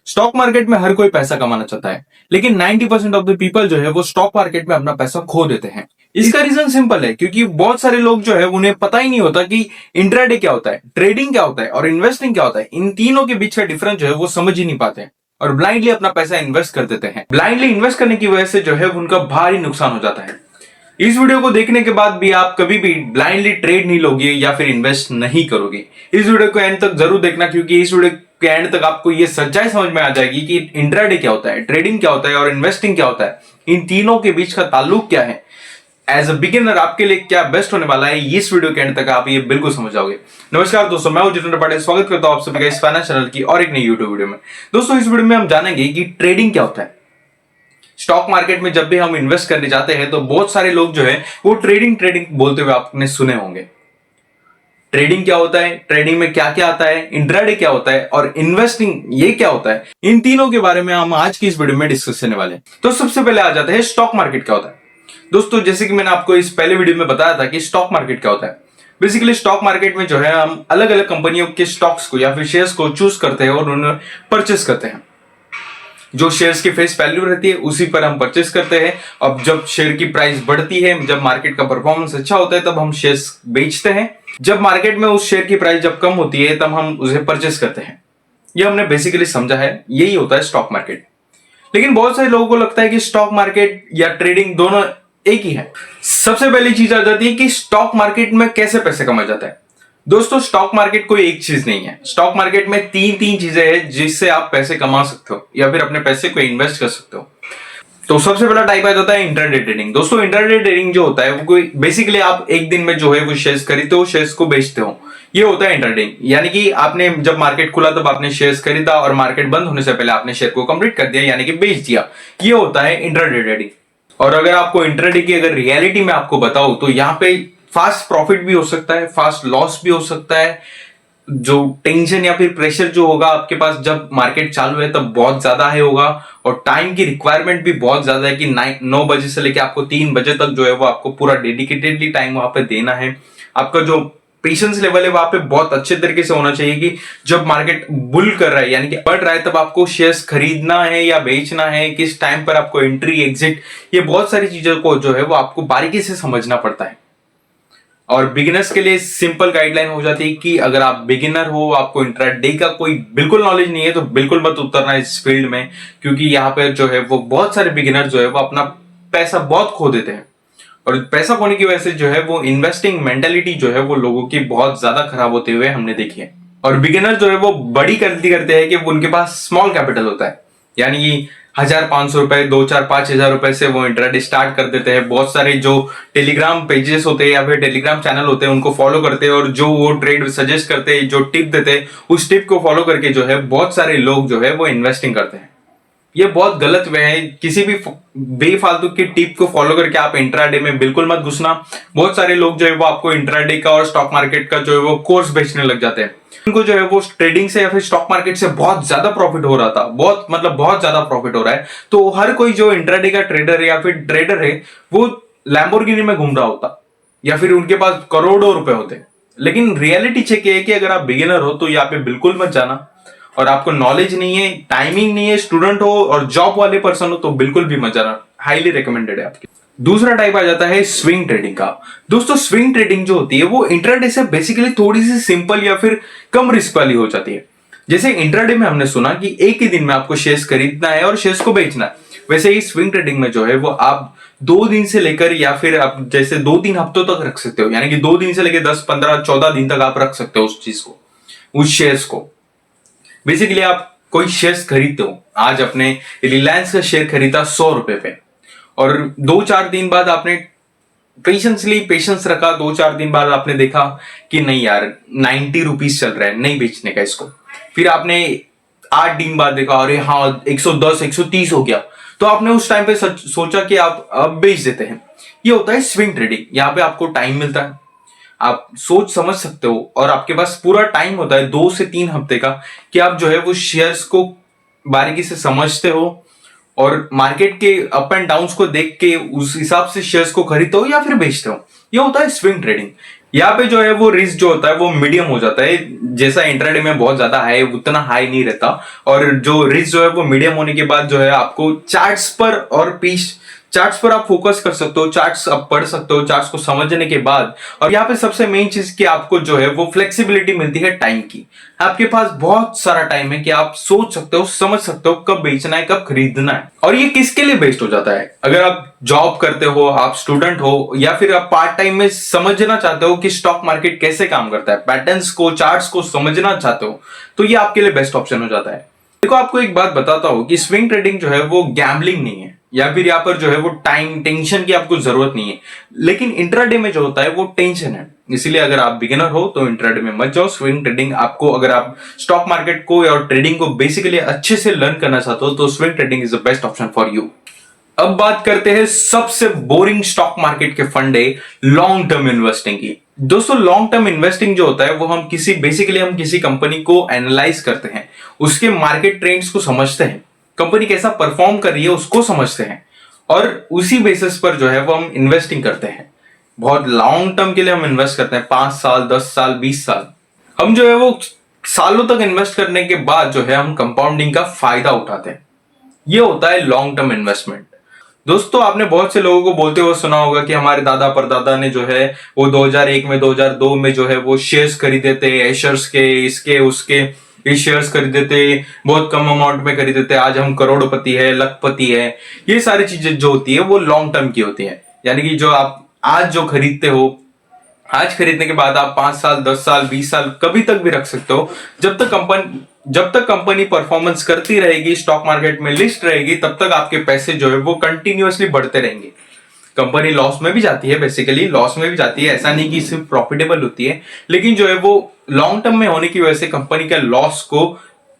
Stock market में हर कोई पैसा कमाना चाहता है, लेकिन 90% ऑफ द पीपल जो है वो स्टॉक मार्केट में अपना पैसा खो देते हैं। इसका रीजन सिंपल है, क्योंकि बहुत सारे लोग जो है उन्हें पता ही नहीं होता कि इंट्राडे क्या होता है, ट्रेडिंग क्या होता है और इन्वेस्टिंग क्या होता है। इन तीनों के बीच का डिफरेंस जो है वो समझ ही नहीं पाते हैं और ब्लाइंडली अपना पैसा इन्वेस्ट कर देते हैं। ब्लाइंडली इन्वेस्ट करने की वजह से जो है उनका भारी नुकसान हो जाता है। इस वीडियो को देखने के बाद भी आप कभी भी ब्लाइंडली ट्रेड नहीं लोगे या फिर इन्वेस्ट नहीं करोगे। इस वीडियो को एंड तक जरूर देखना, क्योंकि इस वीडियो के एंड तक आपको ये सच्चाई समझ में आ जाएगी कि इंट्राडे क्या होता है, ट्रेडिंग क्या होता है और इन्वेस्टिंग क्या होता है। इन तीनों के बीच का ताल्लुक क्या है, एज अ बिगिनर आपके लिए क्या बेस्ट होने वाला है, इस वीडियो के एंड तक आप ये बिल्कुल समझ जाओगे। नमस्कार दोस्तों, मैं हूं जितेंद्र पाटिल, स्वागत करता हूं आप सभी का इस फाइनेंस चैनल की और एक नई यूट्यूब वीडियो में। दोस्तों, इस वीडियो में हम जानेंगे कि ट्रेडिंग क्या होता है। स्टॉक मार्केट में जब भी हम इन्वेस्ट करने जाते हैं तो बहुत सारे लोग जो है वो ट्रेडिंग ट्रेडिंग बोलते हुए आपने सुने होंगे। ट्रेडिंग क्या होता है, ट्रेडिंग में क्या क्या आता है, इंट्राडे क्या होता है और इन्वेस्टिंग ये क्या होता है, इन तीनों के बारे में हम आज की इस वीडियो में डिस्कस करने वाले हैं। तो सबसे पहले आ जाते हैं स्टॉक मार्केट क्या होता है। दोस्तों, जैसे कि मैंने आपको इस पहले वीडियो में बताया था कि स्टॉक मार्केट क्या होता है। बेसिकली स्टॉक मार्केट में जो है हम अलग अलग कंपनियों के स्टॉक्स को या फिर शेयर्स को चूज करते हैं और उन्हें परचेस करते हैं। जो शेयर्स की फेस वैल्यू रहती है उसी पर हम परचेस करते हैं। अब जब शेयर की प्राइस बढ़ती है, जब मार्केट का परफॉर्मेंस अच्छा होता है, तब हम शेयर्स बेचते हैं। जब मार्केट में उस शेयर की प्राइस जब कम होती है तब हम उसे परचेस करते हैं। ये हमने बेसिकली समझा है, यही होता है स्टॉक मार्केट। लेकिन बहुत सारे लोगों को लगता है कि स्टॉक मार्केट या ट्रेडिंग दोनों एक ही है। सबसे पहली चीज आ जाती है कि स्टॉक मार्केट में कैसे पैसे कमाया जाता है। दोस्तों, स्टॉक मार्केट कोई एक चीज नहीं है। स्टॉक मार्केट में तीन चीजें हैं जिससे आप पैसे कमा सकते हो या फिर अपने पैसे को इन्वेस्ट कर सकते हो। तो सबसे पहला टाइप आ जाता है इंट्राडे ट्रेडिंग। दोस्तों, इंट्राडे ट्रेडिंग जो होता है वो कोई बेसिकली आप एक दिन में जो है वो शेयर्स खरीदते हो, शेयर्स को बेचते हो। ये होता है इंट्राडे, यानी कि आपने जब मार्केट खुला तब आपने शेयर्स खरीदा और मार्केट बंद होने से पहले आपने शेयर को कंप्लीट कर दिया, यानी कि बेच दिया। ये होता है इंट्राडे ट्रेडिंग। और अगर आपको इंट्राडे की अगर रियलिटी में आपको बताओ तो यहाँ पे फास्ट प्रॉफिट भी हो सकता है, फास्ट लॉस भी हो सकता है। जो टेंशन या फिर प्रेशर जो होगा आपके पास जब मार्केट चालू है तब बहुत ज्यादा है होगा, और टाइम की रिक्वायरमेंट भी बहुत ज्यादा है कि 9 बजे से लेकर आपको 3 बजे तक जो है वो आपको पूरा डेडिकेटेडली टाइम वहां पे देना है। आपका जो पेशेंस लेवल है वहां पे बहुत अच्छे तरीके से होना चाहिए कि जब मार्केट बुल कर रहा है यानी कि बढ़ रहा है तब आपको शेयर्स खरीदना है या बेचना है, किस टाइम पर आपको एंट्री एग्जिट, ये बहुत सारी चीजों को जो है वो आपको बारीकी से समझना पड़ता है। और बिगिनर्स के लिए सिंपल गाइडलाइन हो जाती है कि अगर आप बिगिनर हो, आपको इंट्राडे का कोई बिल्कुल नॉलेज नहीं है, तो बिल्कुल मत उतरना इस फील्ड में, क्योंकि यहाँ पे जो है वो बहुत सारे बिगिनर जो है वो अपना पैसा बहुत खो देते हैं। और पैसा खोने की वजह से जो है वो इन्वेस्टिंग मेंटेलिटी जो है वो लोगों की बहुत ज्यादा खराब होते हुए हमने देखी है। और बिगिनर जो है वो बड़ी गलती करते हैं कि उनके पास स्मॉल कैपिटल होता है, यानी कि 1,500 रुपए, 2-4-5 हजार रुपए से वो इंट्राडे स्टार्ट कर देते हैं। बहुत सारे जो टेलीग्राम पेजेस होते हैं या फिर टेलीग्राम चैनल होते हैं उनको फॉलो करते हैं और जो वो ट्रेड सजेस्ट करते हैं, जो टिप देते हैं, उस टिप को फॉलो करके जो है बहुत सारे लोग जो है वो इन्वेस्टिंग करते हैं। ये बहुत गलत वे है। किसी भी बेफालतू की टिप को फॉलो करके आप इंट्राडे में बिल्कुल मत घुसना। बहुत सारे लोग जो है वो आपको इंट्राडे का और स्टॉक मार्केट का जो है वो कोर्स बेचने लग जाते हैं। उनको जो है वो ट्रेडिंग से या फिर स्टॉक मार्केट से बहुत ज्यादा प्रॉफिट हो रहा था, बहुत ज्यादा प्रॉफिट हो रहा है। तो हर कोई जो इंट्राडे का ट्रेडर है या फिर ट्रेडर है वो लैम्बोर्गिनी में घूम रहा होता या फिर उनके पास करोड़ों रुपए होते। लेकिन रियलिटी चेक है कि अगर आप बिगिनर हो तो यहाँ पे बिल्कुल मत जाना, और आपको नॉलेज नहीं है, टाइमिंग नहीं है, स्टूडेंट हो और जॉब वाले पर्सन हो तो बिल्कुल भी मत जाना। हाईली रिकमेंडेड है आपके। दूसरा टाइप आ जाता है स्विंग ट्रेडिंग का। दोस्तों, स्विंग ट्रेडिंग जो होती है वो इंट्राडे से बेसिकली थोड़ी सी सिंपल या फिर कम रिस्क वाली हो जाती है। जैसे इंट्राडे में हमने सुना कि एक ही दिन में आपको शेयर्स खरीदना है और शेयर्स को बेचना है, वैसे ही स्विंग ट्रेडिंग में जो है वो आप 2 दिन से लेकर या फिर आप जैसे 2-3 हफ्तों तक रख सकते हो, यानी कि 2 दिन से लेकर 10-15-14 दिन तक आप रख सकते हो उस चीज को, उस शेयर्स को। बेसिकली आप कोई शेयर्स खरीदते हो, आज अपने रिलायंस का शेयर खरीदा 100 रुपए पे, और 2-4 दिन बाद आपने पेशेंस रखा, 2-4 दिन बाद आपने देखा कि नहीं यार 90 रुपीज चल रहा है, नहीं बेचने का इसको। फिर आपने 8 दिन बाद देखा अरे हाँ 110-130 हो गया, तो आपने उस टाइम पे सोचा कि आप अब बेच देते हैं। ये होता है स्विंग ट्रेडिंग। यहाँ पे आपको टाइम मिलता है, आप सोच समझ सकते हो और आपके पास पूरा टाइम होता है 2 से 3 हफ्ते का कि आप जो है वो शेयर्स को बारीकी से समझते हो और मार्केट के अप एंड डाउन्स को देख के उस हिसाब से शेयर्स को खरीदते हो या फिर बेचते हो। ये होता है स्विंग ट्रेडिंग। यहाँ पे जो है वो रिस्क जो होता है वो मीडियम हो जाता है। जैसा इंट्राडे में बहुत ज्यादा हाई उतना हाई नहीं रहता, और जो रिस्क जो है वो मीडियम होने के बाद जो है आपको चार्ट्स पर और पीस चार्ट्स पर आप फोकस कर सकते हो, चार्ट्स आप पढ़ सकते हो, चार्ट्स को समझने के बाद। और यहाँ पे सबसे मेन चीज कि आपको जो है वो फ्लेक्सिबिलिटी मिलती है टाइम की। आपके पास बहुत सारा टाइम है कि आप सोच सकते हो, समझ सकते हो कब बेचना है, कब खरीदना है। और ये किसके लिए बेस्ट हो जाता है? अगर आप जॉब करते हो, आप स्टूडेंट हो, या फिर आप पार्ट टाइम में समझना चाहते हो कि स्टॉक मार्केट कैसे काम करता है, पैटर्न्स को, चार्ट्स को समझना चाहते हो, तो ये आपके लिए बेस्ट ऑप्शन हो जाता है। देखो, आपको एक बात बताता हूं कि स्विंग ट्रेडिंग जो है वो गैम्बलिंग नहीं है, या फिर यहाँ पर जो है वो टाइम टेंशन की आपको जरूरत नहीं है। लेकिन इंट्राडे में जो होता है वो टेंशन है। इसीलिए अगर आप बिगिनर हो तो इंट्राडे में मत जाओ। स्विंग ट्रेडिंग आपको, अगर आप स्टॉक मार्केट को या ट्रेडिंग को बेसिकली अच्छे से लर्न करना चाहते हो तो swing trading is the best option for you. अब बात करते हैं सबसे बोरिंग स्टॉक मार्केट के फंडे, लॉन्ग टर्म इन्वेस्टिंग की। दोस्तों, लॉन्ग टर्म इन्वेस्टिंग जो होता है वो हम किसी कंपनी को एनालाइज करते हैं, उसके मार्केट ट्रेंड्स को समझते हैं, कंपनी कैसा परफॉर्म कर रही है उसको समझते हैं, और उसी बेसिस पर जो है वो हम इन्वेस्टिंग करते हैं। बहुत लॉन्ग टर्म के लिए हम इन्वेस्ट करते हैं, 5 साल, 10 साल, 20 साल। हम जो है वो सालों तक इन्वेस्ट करने के बाद जो है हम कंपाउंडिंग का फायदा उठाते हैं। ये होता है लॉन्ग टर्म इन्वेस्टमेंट। दोस्तों, आपने बहुत से लोगों को बोलते हुए सुना होगा कि हमारे दादा परदादा ने जो है वो 2001 में, 2002 में जो है वो शेयर्स खरीदे थे, एशर्स के, इसके उसके, ये शेयर्स खरीदे थे, बहुत कम अमाउंट में खरीदे थे, आज हम करोड़पति है, लखपति है। ये सारी चीजें जो होती है वो लॉन्ग टर्म की होती है। यानी कि जो आप आज जो खरीदते हो, आज खरीदने के बाद आप 5 साल, 10 साल, 20 साल कभी तक भी रख सकते हो। जब तक कंपनी परफॉर्मेंस करती रहेगी, स्टॉक मार्केट में लिस्ट रहेगी, तब तक आपके पैसे जो है वो कंटिन्यूअसली बढ़ते रहेंगे। कंपनी लॉस में भी जाती है, बेसिकली लॉस में भी जाती है, ऐसा नहीं कि सिर्फ प्रॉफिटेबल होती है, लेकिन जो है वो लॉन्ग टर्म में होने की वजह से कंपनी का लॉस को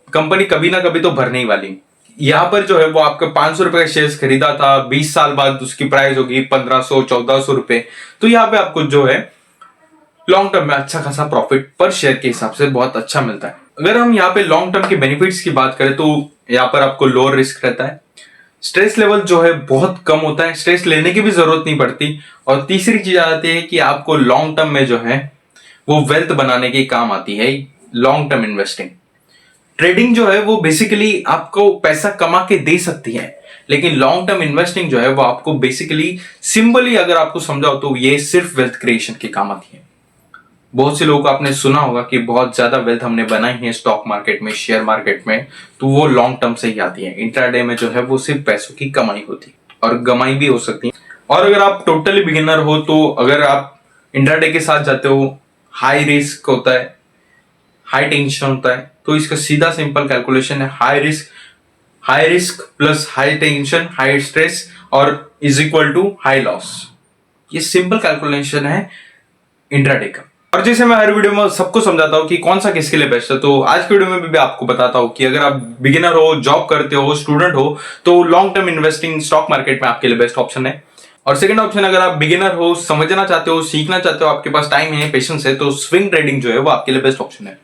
कंपनी कभी ना कभी तो भरने ही वाली। यहां पर जो है वो आपका 500 रुपए का शेयर खरीदा था, 20 साल बाद उसकी प्राइस होगी 1500, 1400 रुपए, तो यहाँ पे आपको जो है लॉन्ग टर्म में अच्छा खासा प्रॉफिट पर शेयर के हिसाब से बहुत अच्छा मिलता है। अगर हम यहाँ पे लॉन्ग टर्म के बेनिफिट्स की बात करें तो यहाँ पर आपको लोअर रिस्क रहता है, स्ट्रेस लेवल जो है बहुत कम होता है, स्ट्रेस लेने की भी जरूरत नहीं पड़ती, और तीसरी चीज आती है कि आपको लॉन्ग टर्म में जो है वो वेल्थ बनाने के काम आती है लॉन्ग टर्म इन्वेस्टिंग। ट्रेडिंग जो है वो बेसिकली आपको पैसा कमा के दे सकती है, लेकिन लॉन्ग टर्म इन्वेस्टिंग जो है वो आपको बेसिकली, सिंपली अगर आपको समझाओ तो ये सिर्फ वेल्थ क्रिएशन के काम आती है। बहुत से लोगों को आपने सुना होगा कि बहुत ज्यादा वेल्थ हमने बनाई है स्टॉक मार्केट में, शेयर मार्केट में, तो वो लॉन्ग टर्म से ही आती है। इंट्राडे में जो है वो सिर्फ पैसों की कमाई होती है, और कमाई भी हो सकती है। और अगर आप टोटली बिगिनर हो तो अगर आप इंट्राडे के साथ जाते हो, हाई रिस्क होता है, हाई टेंशन होता है, तो इसका सीधा सिंपल कैलकुलेशन है, high risk plus high tension, high stress और is equal to high loss. ये सिंपल कैलकुलेशन है इंट्राडे का। और जैसे मैं हर वीडियो में सबको समझाता हूँ कि कौन सा किसके लिए बेस्ट है, तो आज की वीडियो में भी आपको बताता हूँ कि अगर आप बिगिनर हो, जॉब करते हो, स्टूडेंट हो, तो long term investing stock market में आपके लिए बेस्ट ऑप्शन है। और सेकंड ऑप्शन, अगर आप बिगिनर हो, समझना चाहते हो, सीखना चाहते हो, आपके पास टाइम है, पेशेंस है, तो स्विंग ट्रेडिंग जो है वो आपके लिए बेस्ट ऑप्शन है।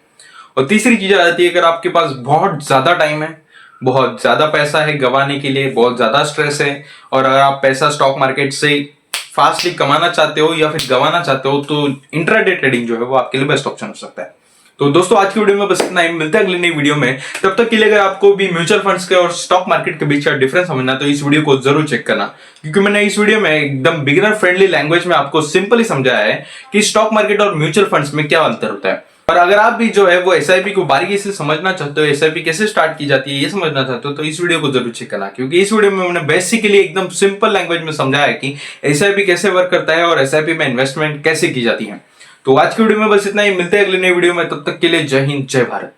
और तीसरी चीज आ जाती है, अगर आपके पास बहुत ज्यादा टाइम है, बहुत ज्यादा पैसा है गंवाने के लिए, बहुत ज्यादा स्ट्रेस है, और अगर आप पैसा स्टॉक मार्केट से फास्टली कमाना चाहते हो या फिर गंवाना चाहते हो, तो इंट्राडे ट्रेडिंग जो है वो आपके लिए बेस्ट ऑप्शन हो सकता है। तो दोस्तों, आज की वीडियो में बस इतना ही। मिलते हैं अगली नई वीडियो में। तब तक के लिए अगर आपको भी म्यूचुअल फंड्स के और स्टॉक मार्केट के बीच का डिफरेंस समझना, तो इस वीडियो को जरूर चेक करना, क्योंकि मैंने इस वीडियो में एकदम बिगिनर फ्रेंडली लैंग्वेज में आपको सिंपली समझाया है कि स्टॉक मार्केट और म्यूचुअल फंड्स में क्या अंतर होता है। और अगर आप भी जो है वो एसआईपी को बारीकी से समझना चाहते हो, एसआईपी कैसे स्टार्ट की जाती है ये समझना चाहते हो, तो इस वीडियो को जरूर चेक करना, क्योंकि इस वीडियो में मैंने बेसिकली एकदम सिंपल लैंग्वेज में समझाया है कि एसआईपी कैसे वर्क करता है और एसआईपी में इन्वेस्टमेंट कैसे की जाती है। तो आज की वीडियो में बस इतना ही। मिलते हैं अगले नई वीडियो में, तब तक के लिए जय हिंद, जय भारत।